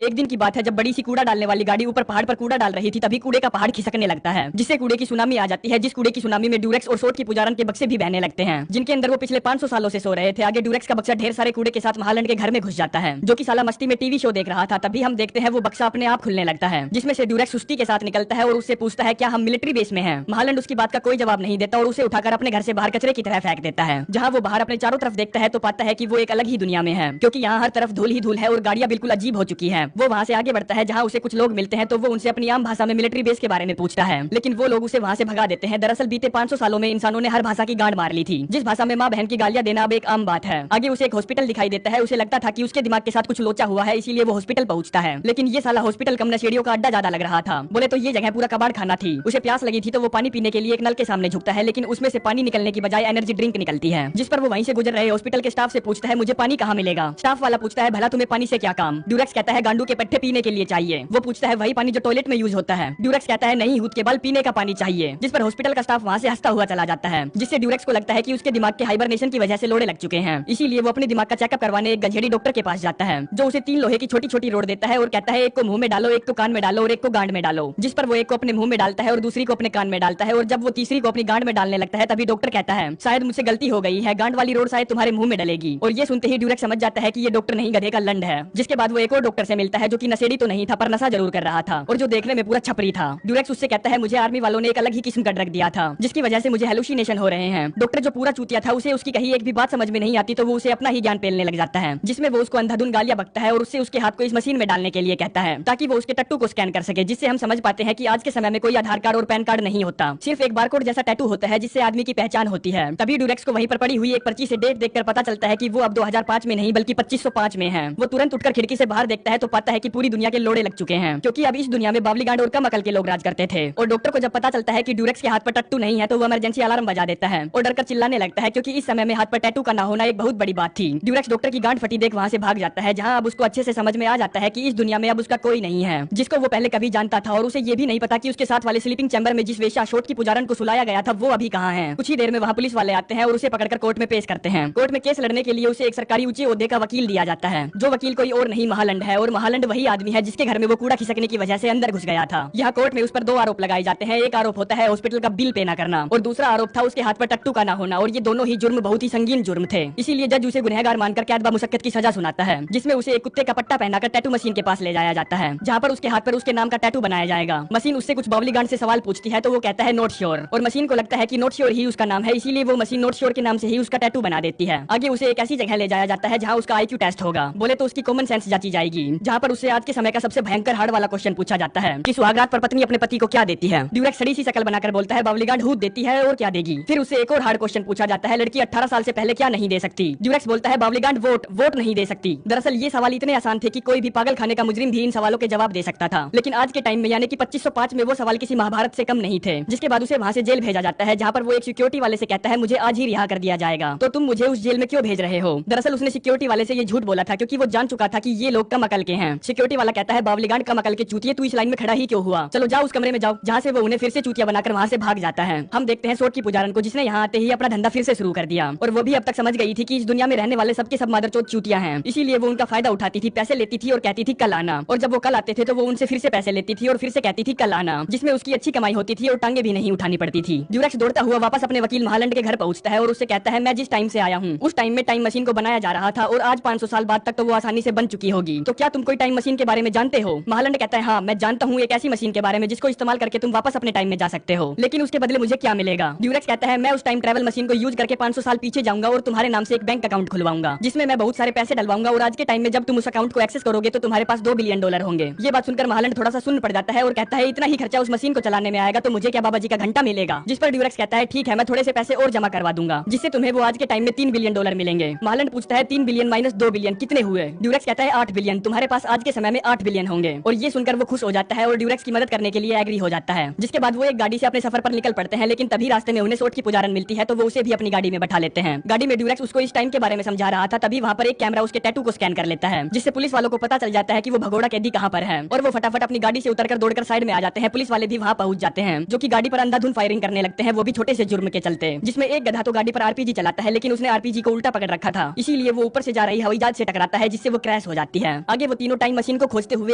एक दिन की बात है जब बड़ी सी कूड़ा डालने वाली गाड़ी ऊपर पहाड़ पर कूड़ा डाल रही थी, तभी कूड़े का पहाड़ खिसकने लगता है, जिससे कूड़े की सुनामी आ जाती है। जिस कूड़े की सुनामी में ड्यूरेक्स और सोट की पुजारन के बक्से भी बहने लगते हैं, जिनके अंदर वो पिछले 500 सालों से सो रहे थे। आगे ड्यूरेक्स का बक्सा ढेर सारे कूड़े के साथ महालैंड के घर में घुस जाता है, जो कि साला मस्ती में टीवी शो देख रहा था। तभी हम देखते हैं वो बक्सा अपने आप खुलने लगता है, जिसमें से ड्यूरेक्स सुस्ती के साथ निकलता है और उससे पूछता है क्या हम मिलिट्री बेस में हैं। महालैंड उसकी बात का कोई जवाब नहीं देता और उसे उठाकर अपने घर से बाहर कचरे की तरह फेंक देता है। जहाँ वो बाहर अपने चारों तरफ देखता है तो पाता है कि वो एक अलग ही दुनिया में है, क्योंकि यहाँ हर तरफ धूल ही धूल है और गाड़ियां बिल्कुल अजीब हो चुकी है। वो वहाँ से आगे बढ़ता है, जहाँ उसे कुछ लोग मिलते हैं तो वो उनसे अपनी आम भाषा में मिलिट्री बेस के बारे में पूछता है, लेकिन वो लोग उसे वहाँ से भगा देते हैं। दरअसल बीते 500 सालों में इंसानों ने हर भाषा की गांड मार ली थी, जिस भाषा में माँ बहन की गालियां देना अब एक आम बात है। आगे उसे एक हॉस्पिटल दिखाई देता है। उसे लगता था कि उसके दिमाग के साथ कुछ लोचा हुआ है, इसीलिए वो हॉस्पिटल पहुंचता है, लेकिन ये साला हॉस्पिटल कम नशेड़ियों का अड्डा ज्यादा लग रहा था। बोले तो ये जगह पूरा कबाड़ खाना थी। उसे प्यास लगी थी तो वो पानी पीने के लिए एक नल के सामने झुकता है, लेकिन उसमें से पानी निकलने की बजाय एनर्जी ड्रिंक निकलती है, जिस पर वो वहीं से गुजर रहे हॉस्पिटल के स्टाफ से पूछता है मुझे पानी कहाँ मिलेगा। स्टाफ वाला पूछता है भला तुम्हें पानी से क्या काम। ड्यूरेक्स कहता है गांडू के पट्टे पीने के लिए चाहिए। वो पूछता है वही पानी जो टॉयलेट में यूज होता है। ड्यूरेक्स कहता है नहीं, हूत के बाल पीने का पानी चाहिए, जिस पर हॉस्पिटल का स्टाफ वहाँ से हंसता हुआ चला जाता है, जिससे ड्यूरेक्स को लगता है कि उसके दिमाग के हाइबरनेशन की वजह से लोड़े लग चुके हैं। इसीलिए वो अपने दिमाग का चेकअप करवाने एक गंजेड़ी डॉक्टर के पास जाता है, जो उसे 3 लोहे की छोटी छोटी रोड देता है और कहता है एक को मुंह में डालो, एक को कान में डालो और एक को गांड में डालो। जिस पर वो एक को अपने मुंह में डालता है और दूसरी को अपने कान में डालता है, और जब वो तीसरी को अपनी गांड में डालने लगता है तभी डॉक्टर कहता है शायद मुझसे गलती हो गई है, गांड वाली रोड शायद तुम्हारे मुंह में डलेगी। और ये सुनते ही ड्यूरेक्स समझ जाता है कि ये डॉक्टर नहीं गधे का लंड है। जिसके बाद वो एक और डॉक्टर से मिलता है, जो कि नशेड़ी तो नहीं था पर नशा जरूर कर रहा था और जो देखने में पूरा छपरी था। ड्यूरेक्स उससे कहता है मुझे आर्मी वालों ने एक अलग ही किस्म का ड्रग दिया था, जिसकी वजह से मुझे हेलुसिनेशन हो रहे हैं। डॉक्टर जो पूरा चूतिया था, उसे उसकी कही एक भी बात समझ में नहीं आती तो वो उसे अपना ही ज्ञान पेलने लग जाता है, जिसमें वो उसको अंधाधुन गालियां बकता है और उससे उसके हाथ को इस मशीन में डालने के लिए कहता है ताकि वो उसके टट्टू को स्कैन कर सके, जिससे हम समझ पाते हैं कि आज के समय में कोई आधार कार्ड और पैन कार्ड नहीं होता, सिर्फ एक बारकोड जैसा टैटू होता है जिससे आदमी की पहचान होती है। तभी ड्यूरेक्स को वहीं पर पड़ी हुई एक पर्ची से डेट देखकर पता चलता है कि वो अब 2005 में नहीं बल्कि 2505 में है। वो तुरंत उठकर खिड़की से बाहर देखता है तो पाता है कि पूरी दुनिया के लोड़े लग चुके हैं, क्योंकि अब इस दुनिया में बावली गांड और कम अकल के लोग राज करते थे। और डॉक्टर को जब पता चलता है कि ड्यूरेक्स के हाथ पर टट्टू नहीं है तो वो इमरजेंसी अलार्म बजा देता है और डरकर चिल्लाने लगता है, क्योंकि इस समय में हाथ पर टैटू का ना होना एक बहुत बड़ी बात थी। ड्यूरेक्स डॉक्टर की गांड फटी देख वहाँ से भाग जाता है, जहाँ अब उसको अच्छे से समझ में आ जाता है कि इस दुनिया में अब उसका कोई नहीं है, जिसको वो पहले कभी जानता था। और उसे ये भी नहीं पता कि उसके साथ वाले स्लीपिंग चैम्बर में जिस वेश्या शोट की पुजारन को सुलाया गया था वो अभी कहाँ है। कुछ ही देर में वहाँ पुलिस वाले आते हैं और उसे पकड़कर कोर्ट में पेश करते हैं। कोर्ट में केस लड़ने के लिए उसे एक सरकारी ऊंचे ओहदे का वकील दिया जाता है, जो वकील कोई और नहीं महालैंड है। और महालैंड वही आदमी है जिसके घर में वो कूड़ा खिसकने की वजह से अंदर घुस गया था। यहाँ कोर्ट में उस पर 2 आरोप लगाए जाते हैं। एक आरोप होता है हॉस्पिटल का बिल पे ना करना और दूसरा आरोप था उसके हाथ पर टट्टू का ना होना, और ये दोनों ही जुर्म बहुत ही संगीन जुर्म थे। इसीलिए जज उसे गुनहगार मानकर कैद ब मुशक्कत की सजा सुनाता है, जिसमें उसे एक कुत्ते का पट्टा पहनाकर टैटू मशीन के पास ले जाया जाता है, जहाँ पर उसके हाथ पर उसके नाम का टैटू बनाया जाएगा। मशीन उससे कुछ बावली गांड से सवाल पूछती है तो वो कहता है नॉट श्योर, और मशीन को लगता है कि नॉट श्योर ही उसका नाम है, इसीलिए वो मशीन नॉट श्योर के नाम से ही उसका टैटू बना देती है। आगे उसे एक ऐसी जगह ले जाया जाता है जहाँ उसका IQ टेस्ट होगा, बोले तो उसकी कॉमन सेंस जांची जाएगी, जहाँ पर उससे आज के समय का सबसे भयंकर हार्ड वाला क्वेश्चन पूछा जाता है कि सुहागरात पर पत्नी अपने पति को क्या देती है। ड्यूरेक्स सड़ी सी शकल बनाकर बोलता है बावली गांड हूत देती है और क्या देगी। फिर उससे एक और हार्ड क्वेश्चन पूछा जाता है लड़की 18 साल से पहले क्या नहीं दे सकती। ड्यूरेक्स बोलता है बावली गांड वोट नहीं दे सकती। दरअसल ये सवाल इतने आसान थे कि कोई भी पागल खाने का मुजरिम भी इन सवालों के जवाब दे सकता था, लेकिन आज के टाइम में यानी कि 2505 में वो सवाल किसी महाभारत से कम नहीं थे। जिसके बाद उसे वहाँ से जेल भेजा जाता है, जहाँ पर वो एक सिक्योरिटी वाले से कहता है मुझे आज ही रिहा कर दिया जाएगा, तो तुम मुझे उस जेल में क्यों भेज रहे हो। दरअसल उसने सिक्योरिटी वाले से ये झूठ बोला था, क्योंकि वो जान चुका था कि ये लोग कम अकल के हैं। सिक्योरिटी वाला कहता है बावली गांड कम अकल के चूतिए, तू इस लाइन में खड़ा ही क्यों हुआ, चलो जाओ उस कमरे में जाओ, जहाँ से वो उन्हें फिर से चूतिया बनाकर वहाँ से भाग जाता है। हम देखते हैं सोट की पुजारन को, जिसने यहाँ आते ही अपना धंधा फिर से शुरू कर दिया, और वो भी अब तक समझ गई थी कि इस दुनिया में रहने वाले सबके सब मादरचोद चूतिया हैं। इसीलिए वो उनका फायदा उठाती थी, पैसे लेती थी और कहती थी कल आना, और जब वो कल आते थे तो वो उनसे फिर से पैसे लेती थी और फिर से कहती थी कल आना, जिसमें उसकी अच्छी कमाई होती थी और टांगे भी नहीं उठानी पड़ती थी। ड्यूरेक्स दौड़ता हुआ वापस अपने वकील महालैंड के घर पहुंचता है और उससे कहता है मैं जिस टाइम से आया हूँ उस टाइम में टाइम मशीन को बनाया जा रहा था और आज 500 साल बाद तक तो वो आसानी से बन चुकी होगी, तो क्या तुम कोई टाइम मशीन के बारे में जानते हो। महालैंड कहता है हाँ मैं जानता हूँ एक ऐसी मशीन के बारे में जिसको इस्तेमाल करके तुम वापस अपने टाइम में जा सकते हो, लेकिन उसके बदले मुझे क्या मिलेगा। ड्यूरेक्स कहता है मैं उस टाइम ट्रैवल मशीन को यूज करके 500 साल पीछे जाऊंगा और तुम्हारे नाम से एक बैंक अकाउंट खुलवाऊंगा, जिसमें मैं बहुत सारे पैसे डलवाऊंगा, और आज के टाइम में जब तुम उस अकाउंट को एक्सेस करोगे तो तुम्हारे पास $2 बिलियन होंगे। ये बात सुनकर महालैंड थोड़ा सा सुन्न पड़ जाता है और कहता है इतना ही खर्चा उस मशीन को चलाने में आएगा तो मुझे क्या बाबा जी का घंटा मिलेगा। जिस पर ड्यूरेक्स कहता है ठीक है मैं थोड़े से पैसे और जमा करवा दूंगा, जिससे तुम्हें वो आज के टाइम में $3 बिलियन मिलेंगे। महालैंड पूछता है 3 बिलियन माइनस 2 बिलियन कितने हुए। ड्यूरेक्स कहता है 8 बिलियन, तुम्हारे पास आज के समय में 8 बिलियन होंगे। और ये सुनकर वो खुश हो जाता है और ड्यूरेक्स की मदद करने के लिए एग्री हो जाता है। जिसके बाद वो एक गाड़ी से अपने सफर पर निकल पड़ते हैं, लेकिन तभी रास्ते में उन्हें सोट की पुजारन मिलती है तो वो उसे भी अपनी गाड़ी में बैठा लेते हैं। गाड़ी में ड्यूरेक्स उसको इस टाइम के बारे में समझा रहा था, तभी वहाँ पर एक कैमरा उसके टैटू को स्कैन कर लेता है, जिससे पुलिस वालों को पता चल जाता है कि वो भगोड़ा कैदी कहाँ पर है, और वो फटाफट अपनी गाड़ी से उतरकर दौड़कर साइड में आ जाते हैं। पुलिस वाले भी वहाँ पहुंच जाते हैं, जो कि गाड़ी पर अंधाधुंध फायरिंग करने लगते हैं, वो भी छोटे से जुर्म के चलते, जिसमें एक गधा तो गाड़ी पर आरपीजी चलाता है, लेकिन उसने आरपीजी को उल्टा पकड़ रखा था, इसीलिए वो ऊपर से जा रही हवाई जहाज से टकराता है, जिससे वो क्रैश हो जाती है। आगे वो तीनों तीनों टाइम मशीन को खोजते हुए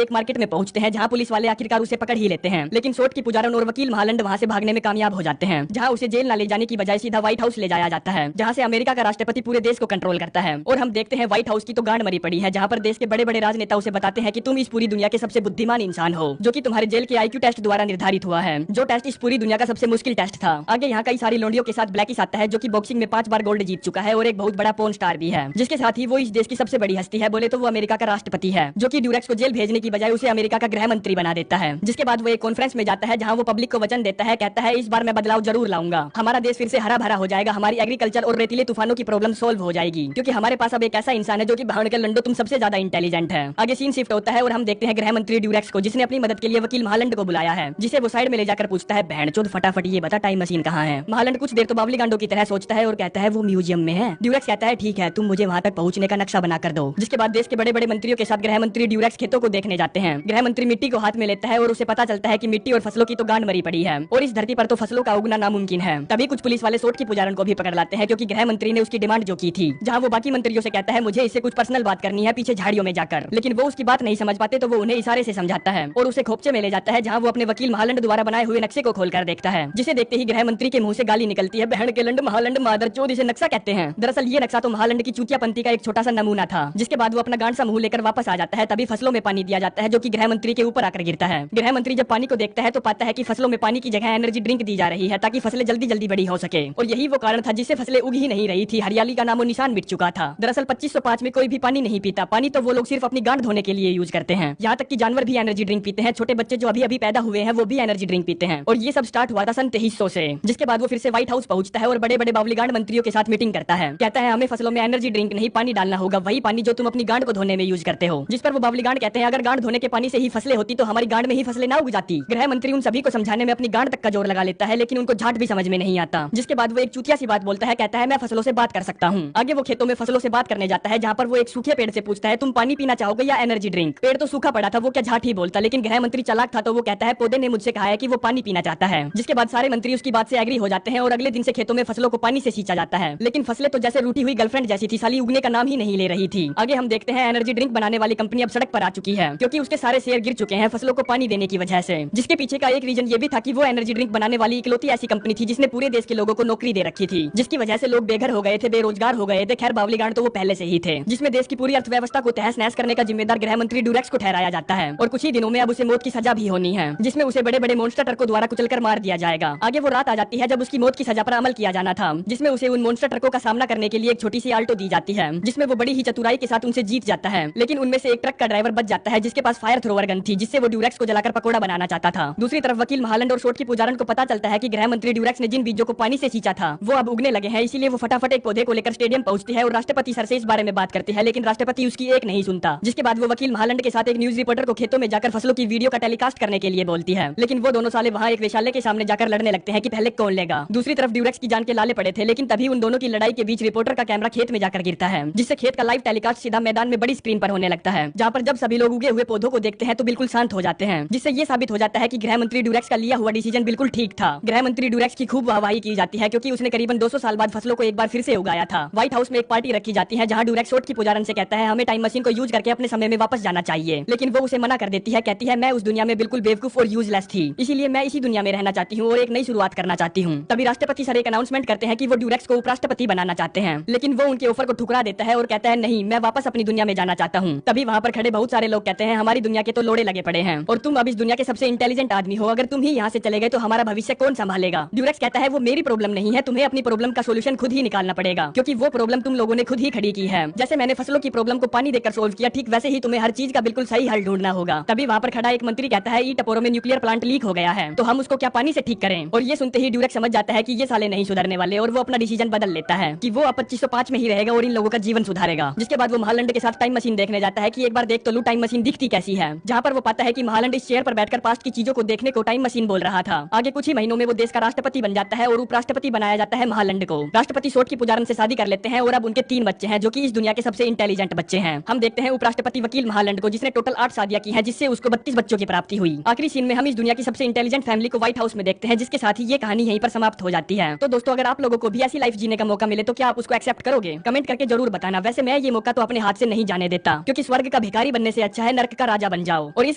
एक मार्केट में पहुंचते हैं, जहां पुलिस वाले आखिरकार उसे पकड़ ही लेते हैं। लेकिन सोट की पुजारन और वकील महालंड वहां से भागने में कामयाब हो जाते हैं, जहां उसे जेल न ले जाने की बजाय सीधा व्हाइट हाउस ले जाया जाता है, जहां से अमेरिका का राष्ट्रपति पूरे देश को कंट्रोल करता है। और हम देखते हैं व्हाइट हाउस की तो गांड मरी पड़ी है, जहां पर देश के बड़े बड़े राजनेता उसे बताते हैं कि तुम इस पूरी दुनिया के सबसे बुद्धिमान इंसान हो, जो कि तुम्हारे जेल के IQ टेस्ट द्वारा निर्धारित हुआ है, जो टेस्ट इस पूरी दुनिया का सबसे मुश्किल टेस्ट था। आगे यहाँ कई सारी लोंडियों के साथ ब्लैकिस आता है, जो कि बॉक्सिंग में 5 बार गोल्ड जीत चुका है और एक बहुत बड़ा पोर्न स्टार भी है, जिसके साथ ही वो इस देश की सबसे बड़ी हस्ती है। बोले तो वो अमेरिका का राष्ट्रपति है, जो कि ड्यूरेक्स को जेल भेजने की बजाय उसे अमेरिका का गृह मंत्री बना देता है। जिसके बाद वो एक कॉन्फ्रेंस में जाता है, जहाँ वो पब्लिक को वचन देता है, कहता है इस बार मैं बदलाव जरूर लाऊंगा, हमारा देश फिर से हरा भरा हो जाएगा, हमारी एग्रीकल्चर और रेतीले तूफानों की प्रॉब्लम सोल्व हो जाएगी, क्योंकि हमारे पास अब एक ऐसा इंसान है जो कि भाड़ के लंडो तुम सबसे ज्यादा इंटेलिजेंट है। आगे सीन शिफ्ट होता है और हम देखते हैं गृह मंत्री ड्यूरेक्स को, जिसने अपनी मदद के लिए वकील महालंड को बुलाया है, जिसे वो साइड में ले जाकर पूछता है, बहनचोद फटाफट ये बता टाइम मशीन कहाँ है। महालंड कुछ देर तो बावली गांडो की तरह सोचता है और कहता है वो म्यूजियम में है। ड्यूरेक्स कहता है ठीक है, तुम मुझे वहाँ तक पहुँचने का नक्शा बना कर दो। जिसके बाद देश के बड़े बड़े मंत्रियों के साथ गृह मंत्री ड्यूरेक्स खेतों को देखने जाते हैं। गृह मंत्री मिट्टी को हाथ में लेता है और उसे पता चलता है कि मिट्टी और फसलों की तो गांड मरी पड़ी है और इस धरती पर तो फसलों का उगना नामुमकिन है। तभी कुछ पुलिस वाले सोट की पुजारन को भी पकड़ लाते हैं, क्योंकि गृह मंत्री ने उसकी डिमांड जो की थी, जहाँ वो बाकी मंत्रियों से कहता है मुझे इससे कुछ पर्सनल बात करनी है पीछे झाड़ियों में जाकर। लेकिन वो उसकी बात नहीं समझ पाते, तो वो उन्हें इशारे से समझाता है और उसे खोपचे में ले जाता है, जहाँ वो अपने वकील महालंड द्वारा बनाए हुए नक्शे को खोलकर देखता है, जिसे देखते ही गृह मंत्री के मुंह से गाली निकलती है, बहन के लंड महालंड मादरचोद इसे नक्शा कहते हैं। दरअसल ये नक्शा तो महालंड की चूतियापंती का एक छोटा सा नमूना था, जिसके बाद वो अपना गांड सा मुंह लेकर वापस आ जाता है। तभी फसलों में पानी दिया जाता है, जो कि गृह मंत्री के ऊपर आकर गिरता है। गृह मंत्री जब पानी को देखता है तो पाता है कि फसलों में पानी की जगह एनर्जी ड्रिंक दी जा रही है, ताकि फसलें जल्दी जल्दी बड़ी हो सके। और यही वो कारण था जिससे फसलें उग ही नहीं रही थी, हरियाली का नामो निशान मिट चुका था। दरअसल 2505 में कोई भी पानी नहीं पीता, पानी तो वो लोग सिर्फ अपनी गांड धोने के लिए यूज करते हैं। यहाँ तक कि जानवर भी एनर्जी ड्रिंक पीते हैं, छोटे बच्चे जो अभी अभी पैदा हुए हैं वो भी एनर्जी ड्रिंक पीते हैं। और ये सब स्टार्ट हुआ था सन 2300 से। जिसके बाद वो फिर से व्हाइट हाउस पहुंचता है और बड़े बड़े बावली गांड मंत्रियों के साथ मीटिंग करता है। कहता है हमें फसलों में एनर्जी ड्रिंक नहीं पानी डालना होगा, वही पानी जो तुम अपनी गांड को धोने में यूज करते हो। जिस पर वो बावली गांड कहते हैं अगर गांड धोने के पानी से ही फसलें होती तो हमारी गांड में ही फसलें ना उग जाती। गृह मंत्री उन सभी को समझाने में अपनी गांड तक का जोर लगा लेता है, लेकिन उनको झाट भी समझ में नहीं आता। जिसके बाद वो एक चूतिया सी बात बोलता है, कहता है मैं फसलों से बात कर सकता हूँ। आगे वो खेतों में फसलों से बात करने जाता है, जहाँ पर वो एक सूखे पेड़ से पूछता है तुम पानी पीना चाहोगे या एनर्जी ड्रिंक। पेड़ तो सूखा पड़ा था, वो क्या झाट ही बोलता, लेकिन गृह मंत्री चालाक था तो वो कहता है पौधे ने मुझसे कहा है कि वो पानी पीना चाहता है। जिसके बाद सारे मंत्री उसकी बात से एग्री हो जाते हैं और अगले दिन से खेतों में फसलों को पानी से सींचा जाता है। लेकिन फसलें तो जैसे रूठी हुई गर्लफ्रेंड जैसी थी, साली उगने का नाम ही नहीं ले रही थी। आगे हम देखते हैं एनर्जी ड्रिंक बनाने वाली कंपनी अब सड़क पर आ चुकी है, क्योंकि उसके सारे शेयर गिर चुके हैं फसलों को पानी देने की वजह से। जिसके पीछे का एक रीजन ये भी था कि वो एनर्जी ड्रिंक बनाने वाली इकलौती ऐसी कंपनी थी जिसने पूरे देश के लोगों को नौकरी दे रखी थी, जिसकी वजह से लोग बेघर हो गए थे, बेरोजगार हो गए थे। खैर बावली गांड तो वो पहले से ही थे। जिसमें देश की पूरी अर्थव्यवस्था को तहस नहस करने का जिम्मेदार गृह मंत्री ड्यूरेक्स को ठहराया जाता है और कुछ ही दिनों में अब उसे मौत की सजा भी होनी है, जिसमें उसे बड़े बड़े मॉन्स्टर ट्रकों द्वारा कुचलकर मार दिया जाएगा। आगे वो रात आ जाती है जब उसकी मौत की सजा पर अमल किया जाना था, जिसमें उसे उन मॉन्स्टर ट्रकों का सामना करने के लिए एक छोटी सी आल्टो दी जाती है, जिसमें वो बड़ी ही चतुराई के साथ उनसे जीत जाता है। लेकिन उनमें से एक ट्रक का ड्राइवर बच जाता है, जिसके पास फायर थ्रोवर गन थी, जिससे वो ड्यूरेक्स को जलाकर पकोड़ा बनाना चाहता था। दूसरी तरफ वकील महालंड और सोट की पुजारन को पता चलता है कि गृह मंत्री ड्यूरेक्स ने जिन बीजों को पानी से सींचा था वो अब उगने लगे हैं, इसीलिए वो फटाफट एक पौधे को लेकर स्टेडियम पहुंचती है और राष्ट्रपति सर से इस बारे में बात करती है, लेकिन राष्ट्रपति उसकी एक नहीं सुनता। जिसके बाद वो वकील महालंड के साथ एक न्यूज रिपोर्टर को खेतों में जाकर फसलों की वीडियो का टेलीकास्ट करने के लिए बोलती है, लेकिन वो दोनों साले वहाँ एक वेश्यालय के सामने जाकर लड़ने लगते हैं कि पहले कौन लेगा। दूसरी तरफ ड्यूरेक्स की जान के लाले पड़े थे, लेकिन तभी उन दोनों की लड़ाई के बीच रिपोर्टर का कैमरा खेत में जाकर गिरता है, जिससे खेत का लाइव टेलीकास्ट सीधा मैदान में बड़ी स्क्रीन पर होने लगता है, जहाँ पर जब सभी लोग उगे हुए पौधों को देखते हैं तो बिल्कुल शांत हो जाते हैं, जिससे ये साबित हो जाता है कि गृह मंत्री ड्यूरेक्स का लिया हुआ डिसीजन बिल्कुल ठीक था। गृह मंत्री ड्यूरेक्स की खूब वाहवाही की जाती है, क्योंकि उसने करीबन 200 साल बाद फसलों को एक बार फिर से उगाया था। व्हाइट हाउस में एक पार्टी रखी जाती है, जहाँ ड्यूरेक्स सोट की पुजारन से कहता है हमें टाइम मशीन को यूज करके अपने समय में वापस जाना चाहिए, लेकिन वो उसे मना कर देती है, कहती है मैं उस दुनिया में बिल्कुल बेवकूफ और यूजलेस थी, इसीलिए मैं इसी दुनिया में रहना चाहती हूँ और एक नई शुरुआत करना चाहती हूँ। तभी राष्ट्रपति सर एक अनाउंसमेंट करते हैं कि वो ड्यूरेक्स को उपराष्ट्रपति बनाना चाहते हैं, लेकिन वो उनके ऑफर को ठुकरा देता है और कहता है नहीं, मैं वापस अपनी दुनिया में जाना चाहता हूँ। तभी वहाँ पर खड़े बहुत सारे लोग कहते हैं हमारी दुनिया के तो लोड़े लगे पड़े हैं और तुम अब इस दुनिया के सबसे इंटेलिजेंट आदमी हो, अगर तुम ही यहाँ से चले गए तो हमारा भविष्य कौन संभालेगा। ड्यूरेक्स कहता है वो मेरी प्रॉब्लम नहीं है, तुम्हें अपनी प्रॉब्लम का सोल्यूशन खुद ही निकालना पड़ेगा, क्योंकि वो प्रॉब्लम तुम लोगों ने खुद ही खड़ी की है। जैसे मैंने फसलों की प्रॉब्लम को पानी देकर सोल्व किया, ठीक वैसे ही तुम्हें हर चीज का बिल्कुल सही हल ढूंढना होगा। तभी वहाँ पर खड़ा एक मंत्री कहता है ई टपोरो में न्यूक्लियर प्लांट लीक हो गया है, तो हम उसको क्या पानी से ठीक करें। और ये सुनते ही ड्यूरेक्स समझ जाता है कि ये साले नहीं सुधरने वाले और वो अपना डिसीजन बदल लेता है कि वो अब 2505 में ही रहेगा और इन लोगों का जीवन सुधारेगा। जिसके बाद वो महालंड के साथ टाइम मशीन देखने जाता है कि एक बार देख तो लू टाइम मशीन दिखती कैसी है, जहाँ पर वो पाता है कि महालंड इस चेयर पर बैठकर पास्ट की चीजों को देखने को टाइम मशीन बोल रहा था। आगे कुछ ही महीनों में वो देश का राष्ट्रपति बन जाता है और उपराष्ट्रपति बनाया जाता है महालंड को। राष्ट्रपति सोट की पुजारन से शादी कर लेते हैं और अब उनके 3 बच्चे हैं, जो कि इस दुनिया के सबसे इंटेलिजेंट बच्चे हैं। हम देखते हैं उपराष्ट्रपति वकील महालंड को, जिसने टोटल 8 शादियां की हैं, जिससे उसको 32 बच्चों की प्राप्ति हुई। आखिरी सीन में हम इस दुनिया की सबसे इंटेलिजेंट फैमिली को व्हाइट हाउस में देखते हैं, जिसके साथ ही ये कहानी यहीं पर समाप्त हो जाती है। तो दोस्तों अगर आप लोगों को भी ऐसी लाइफ जीने का मौका मिले तो क्या आप उसको एक्सेप्ट करोगे? कमेंट करके जरूर बताना। वैसे मैं ये मौका तो अपने हाथ से नहीं जाने देता, क्योंकि स्वर्ग का भिखारी बनने से अच्छा है नर्क का राजा बन जाओ। और इस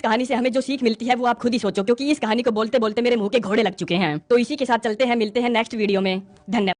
कहानी से हमें जो सीख मिलती है वो आप खुद ही सोचो, क्योंकि इस कहानी को बोलते बोलते मेरे मुंह के घोड़े लग चुके हैं। तो इसी के साथ चलते हैं, मिलते हैं नेक्स्ट वीडियो में। धन्यवाद।